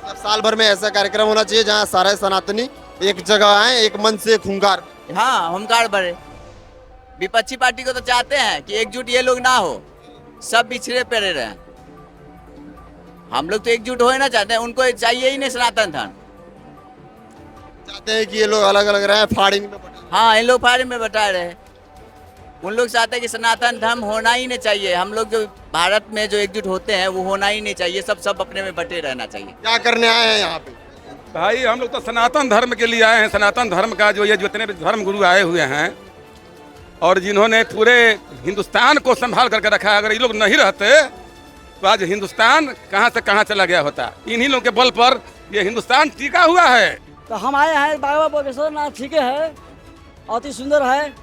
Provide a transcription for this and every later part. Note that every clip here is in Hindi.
अब साल भर में ऐसा कार्यक्रम होना चाहिए जहाँ सारे सनातनी एक जगह आए, एक मन से, एक हुंकार। हाँ, हुंकार भरे। विपक्षी पार्टी को तो चाहते हैं कि एकजुट ये लोग ना हो, सब बिछड़े पड़े रहे। हम लोग तो एकजुट हो ही ना चाहते हैं, उनको चाहिए ही नहीं सनातन धर्म। चाहते हैं कि ये लोग अलग अलग रहे, फाड़िंग में बटे। हाँ, इन लोग फाड़े में बटा रहे। उन लोग चाहते हैं कि सनातन धर्म होना ही नहीं चाहिए। हम लोग जो भारत में जो एकजुट होते हैं वो होना ही नहीं चाहिए, सब अपने में बटे रहना चाहिए। क्या करने आए हैं यहाँ पे? भाई हम लोग तो सनातन धर्म के लिए आए हैं। सनातन धर्म का जो ये जितने भी धर्म गुरु आए हुए हैं और जिन्होंने पूरे हिंदुस्तान को संभाल करके रखा है, अगर ये लोग नहीं रहते तो आज हिंदुस्तान कहाँ से कहाँ चला गया होता। इन्हीं लोगों के बल पर ये हिंदुस्तान टिका हुआ है। तो हम आए हैं बाबा बागेश्वर नाथ, ठीक है, अति सुंदर है।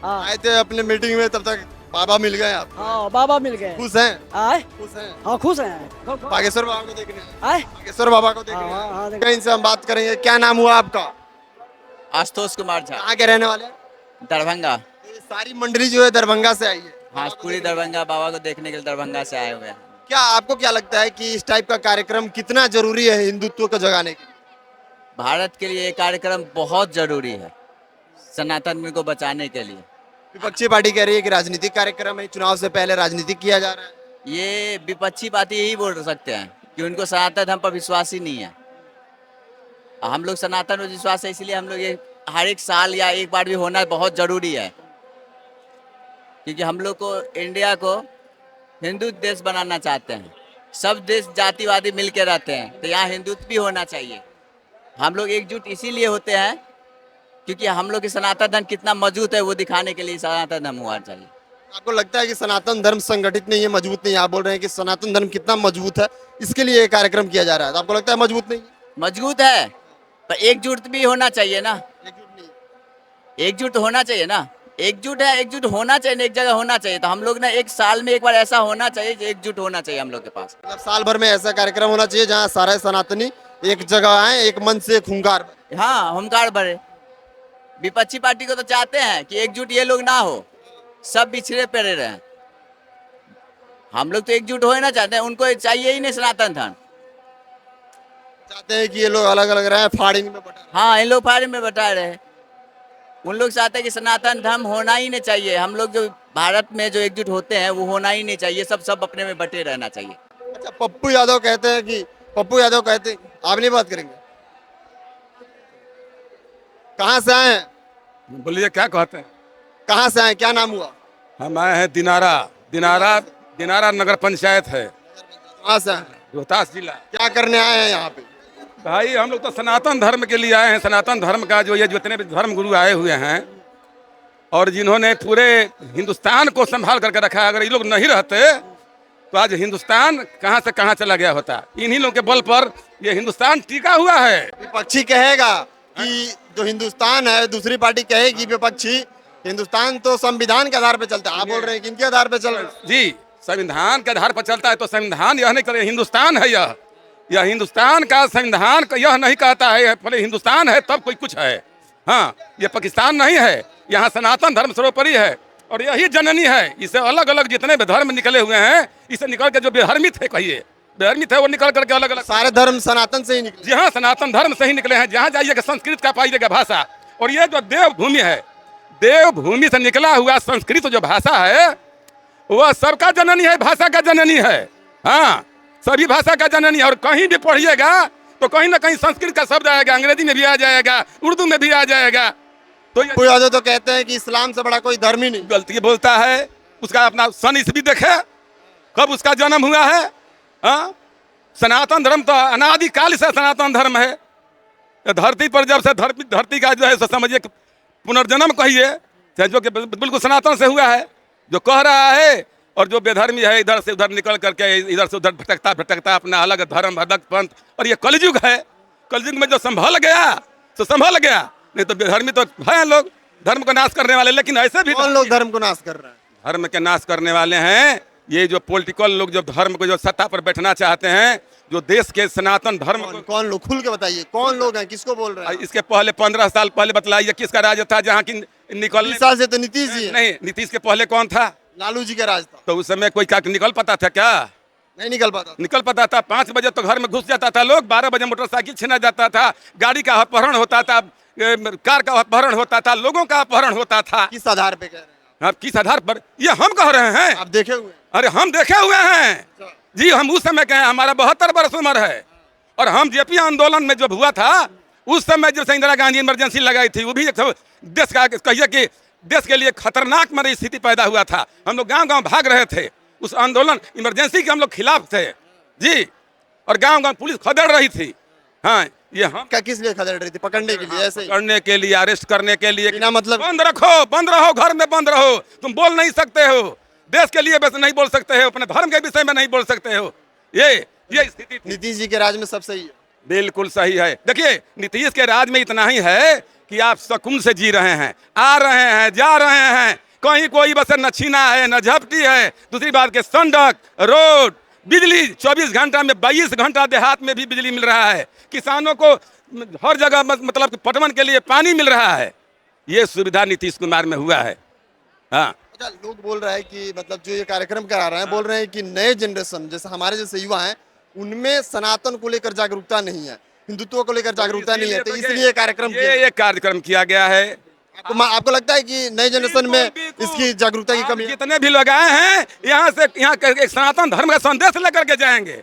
हाँ आए थे अपने मीटिंग में, तब तक बाबा मिल गए आप। हाँ, बाबा मिल गए। खुश हैं? आए खुश हैं? हाँ, खुश हैं। बागेश्वर बाबा को देखने आए। आए बागेश्वर बाबा को देखने हाँ, हाँ, आए। कहीं से हम बात करेंगे। क्या नाम हुआ आपका? आशुतोष कुमार झा, कहाँ के रहने वाले हैं? दरभंगा। ये सारी मंडली जो है दरभंगा से आई है। हाँ, पूरी दरभंगा बाबा को देखने के लिए दरभंगा से आए हुए हैं। क्या आपको क्या लगता है कि इस टाइप का कार्यक्रम कितना जरूरी है हिंदुत्व को जगाने के? भारत के लिए ये कार्यक्रम बहुत जरूरी है, सनातन को बचाने के लिए। विपक्षी पार्टी कह रही है कि राजनीतिक कार्यक्रम है, चुनाव से पहले राजनीतिक किया जा रहा है। ये विपक्षी पार्टी यही बोल सकते हैं कि उनको सनातन धर्म पर विश्वास ही नहीं है। हम लोग सनातन में विश्वास है, इसलिए हम लोग ये हर एक साल या एक बार भी होना बहुत जरूरी है, क्योंकि हम लोग को इंडिया को हिंदू देश बनाना चाहते हैं। सब देश जातिवादी मिल के रहते हैं, तो यहाँ हिंदुत्व भी होना चाहिए। हम लोग एकजुट इसीलिए होते हैं क्योंकि हम लोग की सनातन धर्म कितना मजबूत है वो दिखाने के लिए सनातन धर्म हुआ चाहिए। आपको लगता है कि सनातन धर्म संगठित नहीं है, मजबूत नहीं है? आप बोल रहे हैं कि सनातन धर्म कितना मजबूत है, इसके लिए ये कार्यक्रम किया जा रहा है। तो आपको लगता है मजबूत नहीं है? मजबूत है, पर एकजुट भी होना चाहिए ना। एकजुट नहीं है। एकजुट होना चाहिए ना। एकजुट है, एकजुट होना चाहिए ना, एक जगह होना चाहिए। तो हम लोग ना एक साल में एक बार ऐसा होना चाहिए जो एकजुट होना चाहिए हम लोग के पास। मतलब साल भर में ऐसा कार्यक्रम होना चाहिए जहाँ सारे सनातनी एक जगह आए, एक मन से, एक हुंकार। हाँ, हुंकार भरे। विपक्षी पार्टी को तो चाहते हैं कि एकजुट ये लोग ना हो, सब बिछड़े पड़े रहे। हम लोग तो एकजुट हो ही ना चाहते हैं, उनको चाहिए ही नहीं सनातन धर्म। चाहते हैं कि ये लोग अलग अलग रहे, फाड़िंग में बटे। हाँ, इन लोग फाड़े में बटा रहे। उन लोग चाहते हैं कि सनातन धर्म होना ही नहीं चाहिए। हम लोग जो भारत में जो एकजुट होते हैं वो होना ही नहीं चाहिए, सब अपने में बटे रहना चाहिए। अच्छा, पप्पू यादव कहते हैं कि आप नहीं बात करेंगे? कहाँ से आए हैं? बोलिए क्या कहते हैं? कहाँ से आए? क्या नाम हुआ? हम आए हैं दिनारा। दिनारा नगर पंचायत है, कहाँ से आए हैं? रोहतास जिला। क्या करने आए हैं यहाँ पे? भाई हम लोग तो सनातन धर्म के लिए आए हैं। सनातन धर्म का जो ये जितने भी धर्म गुरु आए हुए हैं और जिन्होंने पूरे हिंदुस्तान को संभाल करके रखा है, अगर ये लोग नहीं रहते तो आज हिंदुस्तान कहाँ से कहाँ चला गया होता। इन्हीं लोगों के बल पर ये हिंदुस्तान टिका हुआ है। विपक्षी कहेगा कि जो हिंदुस्तान है, दूसरी पार्टी कहेगी विपक्षी हिंदुस्तान तो संविधान के आधार पर चलता है। आप बोल रहे हैं कि इनके आधार पर चल रहा है। जी, संविधान के आधार पर चलता है। तो संविधान यह नहीं करे, हिंदुस्तान है यह हिंदुस्तान का संविधान यह नहीं कहता है पहले हिंदुस्तान है तब कोई कुछ है। हाँ, ये पाकिस्तान नहीं है, यहाँ सनातन धर्म सर्वोपरि है और यही जननी है। इसे अलग अलग जितने भी धर्म निकले हुए हैं, इसे निकल के जो बेधर्मित है, कहिए बेधर्मित है, वो निकल करके अलग अलग सारे धर्म सनातन से ही निकले। जी हाँ, सनातन धर्म से ही निकले हैं। जहाँ जाइएगा संस्कृत का पाइएगा भाषा। और ये जो देवभूमि है, देवभूमि से निकला हुआ संस्कृत जो भाषा है वह सबका जननी है, भाषा का जननी है। हाँ, सभी भाषा का जननी है। और कहीं भी पढ़िएगा तो कहीं ना कहीं संस्कृत का शब्द आएगा, अंग्रेजी में भी आ जाएगा, उर्दू में भी आ जाएगा। तो पप्पू यादव तो कहते हैं कि इस्लाम से बड़ा कोई धर्म ही नहीं। गलती बोलता है। उसका अपना सन ईस्वी देखे, कब उसका जन्म हुआ है। हाँ, सनातन धर्म तो अनादिकाल से सनातन धर्म है। धरती पर जब से धरती का जो है सो समझिए पुनर्जन्म कहिए, जो कि बिल्कुल सनातन से हुआ है। जो कह रहा है और जो बेधर्मी है इधर से उधर निकल करके इधर से उधर भटकता अपना अलग धर्म अलग पंथ। और ये कलयुग है, कलयुग में जो संभल गया तो संभल गया, नहीं तो बेधर्मी तो है लोग धर्म को नाश करने वाले। लेकिन ऐसे भी कौन लोग धर्म को नाश कर रहे हैं? धर्म के नाश करने वाले हैं ये जो पॉलिटिकल लोग, जो धर्म को जो सत्ता पर बैठना चाहते हैं, जो देश के सनातन धर्म को। कौन लोग? खुल के बताइए कौन लोग हैं, किसको बोल रहे हैं? इसके पहले 15 साल पहले बतलाइए किसका राज था जहाँ की निकल। 20 साल से तो नीतीश जी है। नहीं, नीतीश के पहले कौन था? लालू जी का राज था। तो उस समय कोई क्या निकल पता था क्या? नहीं निकल पाता। निकल पाता था। 5 बजे तो घर में घुस जाता था लोग, 12 बजे मोटरसाइकिल छीना जाता था, गाड़ी का अपहरण होता था, कार का अपहरण होता था, लोगों का अपहरण होता था। किस आधार पे कह रहे हैं अब किस आधार पर ये हम कह रहे हैं? आप देखे हुए हैं? अरे हम देखे हुए हैं जी, हम उस समय के हैं, हमारा 72 वर्ष उम्र है। और हम जेपी आंदोलन में जब हुआ था उस समय जब से इंदिरा गांधी इमरजेंसी लगाई थी, वो भी एक देश का कहिए कि देश के लिए खतरनाक मरी स्थिति पैदा हुआ था। हम लोग गांव गांव भाग रहे थे, उस आंदोलन इमरजेंसी के हम लोग खिलाफ थे जी। और गांव गांव पुलिस खदेड़ रही थी। हाँ, ये हम क्या किस लिए खदेड़ रही थी? पकड़ने के लिए? ऐसे ही? करने के लिए, अरेस्ट करने के लिए। बिना मतलब बंद रखो, बंद रहो, घर में बंद रहो, तुम बोल नहीं सकते हो, देश के लिए बस नहीं बोल सकते हो, अपने धर्म के विषय में नहीं बोल सकते हो। ये स्थिति थी। नीतीश जी के राज में सब सही है। बिल्कुल सही है। देखिए नीतीश के राज में इतना ही है कि आप सुकून से जी रहे हैं, आ रहे हैं, जा रहे हैं, कहीं कोई बस न छीना है न झपटी है। दूसरी बात के सड़क, रोड, बिजली 24 घंटा में 22 घंटा देहात में भी बिजली मिल रहा है। किसानों को हर जगह मतलब कि पटवन के लिए पानी मिल रहा है। ये सुविधा नीतीश कुमार में हुआ है। हाँ, अच्छा, लोग बोल रहे हैं कि मतलब जो ये कार्यक्रम करा रहे हैं, बोल रहे हैं कि नए जनरेशन जैसे हमारे जैसे युवा हैं उनमें सनातन को लेकर जागरूकता नहीं है, हिंदुत्व को लेकर जागरूकता नहीं है, तो इसलिए कार्यक्रम ये कार्यक्रम किया गया है। आपको लगता है कि नई जनरेशन में इसकी जागरूकता की कमी है? जितने भी लोग आए हैं यहाँ से, यहाँ एक सनातन धर्म का संदेश लेकर के जाएंगे।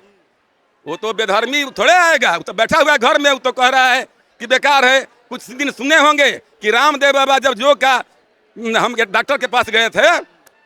वो तो बेधर्मी थोड़े आएगा, वो तो बैठा हुआ है घर में, वो तो कह रहा है कि बेकार है। कुछ दिन सुने होंगे कि रामदेव बाबा जब योग का, हम डॉक्टर के पास गए थे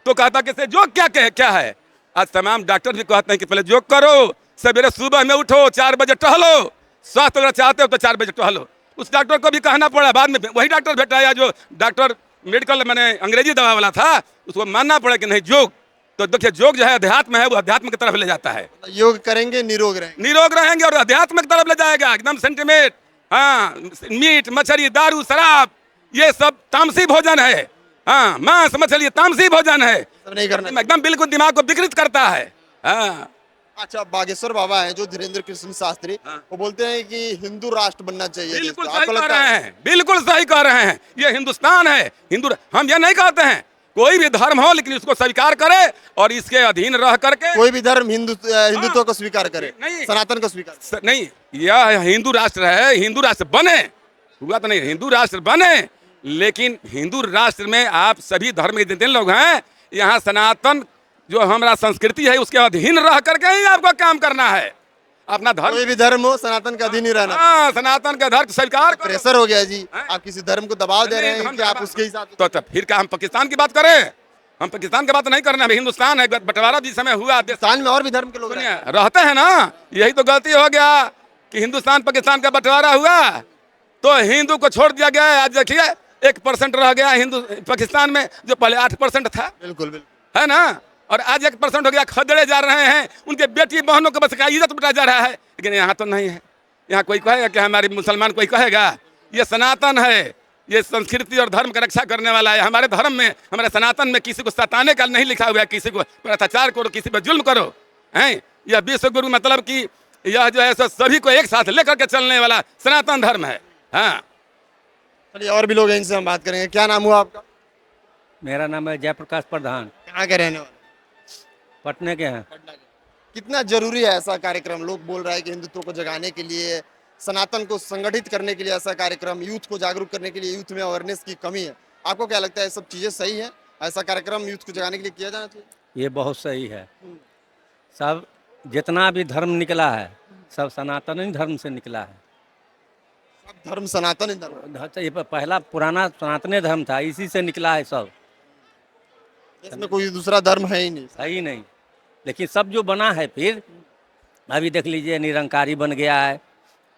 तो कहता कि योग क्या है। आज तमाम डॉक्टर भी कहते हैं कि पहले योग करो, सवेरे सुबह में उठो, 4 बजे टहलो, स्वास्थ्य अगर चाहते हो तो 4 बजे टहलो। उस डॉक्टर को भी कहना पड़ा, बाद में वही डॉक्टर भेटाया जो डॉक्टर मेडिकल मैंने अंग्रेजी दवा वाला था, उसको मानना पड़ा कि नहीं योग। तो देखिए योग जो है अध्यात्म है, वो अध्यात्म की तरफ ले जाता है। योग करेंगे निरोग रहेंगे, निरोग रहेंगे और अध्यात्म की तरफ ले जाएगा एकदम सेंटिमेंट। हाँ, मीट मछली दारू शराब ये सब तामसी भोजन है। हाँ, मांस मछली तामसी भोजन है, सब नहीं करना। एकदम बिल्कुल दिमाग को विकृत करता है। हाँ। अच्छा, बागेश्वर बाबा हैं जो धीरेन्द्र कृष्ण शास्त्री, वो बोलते हैं कि हिंदू राष्ट्र बनना चाहिए। बिल्कुल देश सही को। कह आपको रहे लगता है? हैं, बिल्कुल सही कह रहे हैं। ये हिंदुस्तान है, हिंदू। हम ये नहीं कहते हैं कोई भी धर्म हो, लेकिन उसको स्वीकार करे और इसके अधीन रह करके। कोई भी धर्म हिंदुत्व को स्वीकार करे, नहीं। सनातन को स्वीकार नहीं, यह हिंदू राष्ट्र है, हिंदू राष्ट्र बने, हुआ तो नहीं, हिंदू राष्ट्र बने, लेकिन हिंदू राष्ट्र में आप सभी धर्म के जितने लोग हैं, यहाँ सनातन जो हमारा संस्कृति है उसके अधीन रह करके ही आपको काम करना है। अपना धर्म, कोई भी धर्म हो, सनातन का अधीन ही रहना। हाँ, सनातन का धर्म स्वीकार करो। प्रेशर हो गया जी, आप किसी धर्म को दबाव दे रहे हैं कि आप उसके हिसाब से। तो फिर क्या हम पाकिस्तान की बात करें? हम पाकिस्तान की बात नहीं करना, अभी हिंदुस्तान है। बंटवारा जिस समय हुआ, हिंदुस्तान में और भी धर्म के लोग रहते हैं ना, यही तो गलती हो गया कि हिंदुस्तान पाकिस्तान का बंटवारा हुआ तो हिंदू को छोड़ दिया गया। आज देखिए 1% रह गया हिंदू पाकिस्तान में, जो पहले 8% था। बिल्कुल बिल्कुल, है ना, और आज 1% हो गया। खदेड़े जा रहे हैं, उनके बेटी बहनों को बस का इज्जत बटा जा रहा है। लेकिन यहाँ तो नहीं है। यहाँ कोई कहेगा कि हमारे मुसलमान, कोई कहेगा ये सनातन है, ये संस्कृति और धर्म का रक्षा करने वाला है। हमारे धर्म में, हमारे सनातन में किसी को सताने का नहीं लिखा हुआ है, किसी को अत्याचार करो, किसी पर जुल्म करो। हैं, यह विश्व गुरु मतलब कि यह जो है सभी को एक साथ लेकर के चलने वाला सनातन धर्म है। हाँ, चलिए और भी लोग हैं, इनसे हम बात करेंगे। क्या नाम हुआ आपका? मेरा नाम है जयप्रकाश प्रधान, कहाँ के रहने वाले? पटने के हैं। कितना जरूरी है ऐसा कार्यक्रम? लोग बोल रहे हैं कि हिंदुत्व को जगाने के लिए, सनातन को संगठित करने के लिए ऐसा कार्यक्रम, यूथ को जागरूक करने के लिए, यूथ में अवेयरनेस की कमी है। आपको क्या लगता है, सब चीजें सही है? ऐसा कार्यक्रम यूथ को जगाने के लिए किया जाना चाहिए? ये बहुत सही है। सब जितना भी धर्म निकला है सब सनातनी धर्म से निकला है। सब धर्म सनातन ही धर्म, ये पहला पुराना सनातनी धर्म था, इसी से निकला है सब। इसमें कोई दूसरा धर्म है ही नहीं। सही नहीं, लेकिन सब जो बना है फिर अभी देख लीजिए निरंकारी बन गया है,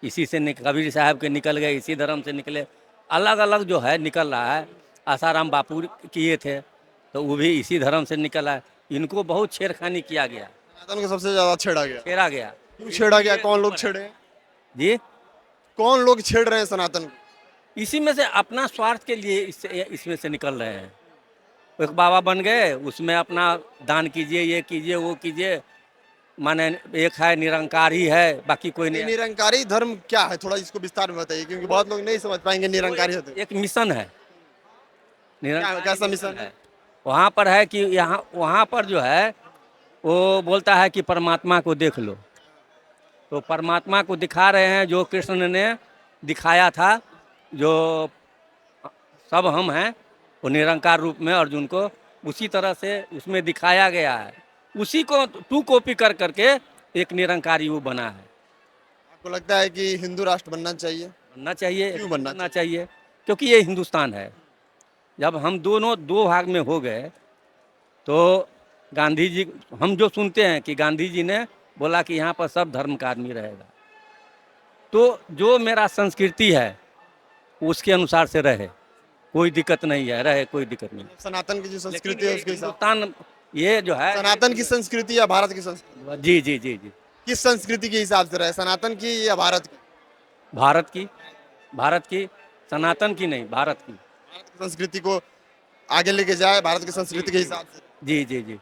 इसी से कबीर साहब के निकल गए, इसी धर्म से निकले। अलग अलग जो है निकल रहा है। आसाराम बापू किए थे तो वो भी इसी धर्म से निकला है। इनको बहुत छेड़खानी किया गया, सनातन को सबसे ज्यादा छेड़ा गया। छेड़ा गया। क्यों छेड़ा गया? कौन लोग छेड़े हैं? जी, कौन लोग छेड़ रहे हैं सनातन को? इसी में से अपना स्वार्थ के लिए इसमें से निकल रहे हैं। एक बाबा बन गए, उसमें अपना दान कीजिए, ये कीजिए, वो कीजिए। माने एक है निरंकारी है, बाकी कोई नहीं। निरंकारी धर्म क्या है, थोड़ा इसको विस्तार में बताइए, क्योंकि बहुत लोग नहीं समझ पाएंगे निरंकारी है तो। एक मिशन है, कैसा मिशन है? वहाँ पर है कि यहाँ वहाँ पर जो है वो बोलता है कि परमात्मा को देख लो। तो परमात्मा को दिखा रहे हैं जो कृष्ण ने दिखाया था, जो सब हम हैं, वो निरंकार रूप में अर्जुन को उसी तरह से उसमें दिखाया गया है। उसी को टू कॉपी कर करके एक निरंकारी वो बना है। आपको लगता है कि हिंदू राष्ट्र बनना चाहिए? बनना चाहिए, क्यों बनना चाहिए? क्योंकि ये हिंदुस्तान है। जब हम दोनों दो भाग में हो गए तो गांधी जी, हम जो सुनते हैं कि गांधी जी ने बोला कि यहाँ पर सब धर्म का आदमी रहेगा, तो जो मेरा संस्कृति है उसके अनुसार से रहे, कोई दिक्कत नहीं है, रहे कोई दिक्कत नहीं। सनातन की जो संस्कृति है उसके हिसाब, हिंदुस्तान ये जो है, सनातन की संस्कृति या भारत की संस्कृति, जी जी जी जी, किस संस्कृति के हिसाब से रहे, सनातन की या भारत की? भारत की, भारत की, सनातन की नहीं, भारत की। भारत की संस्कृति को आगे लेके जाए भारत की संस्कृति के हिसाब से। जी जी जी।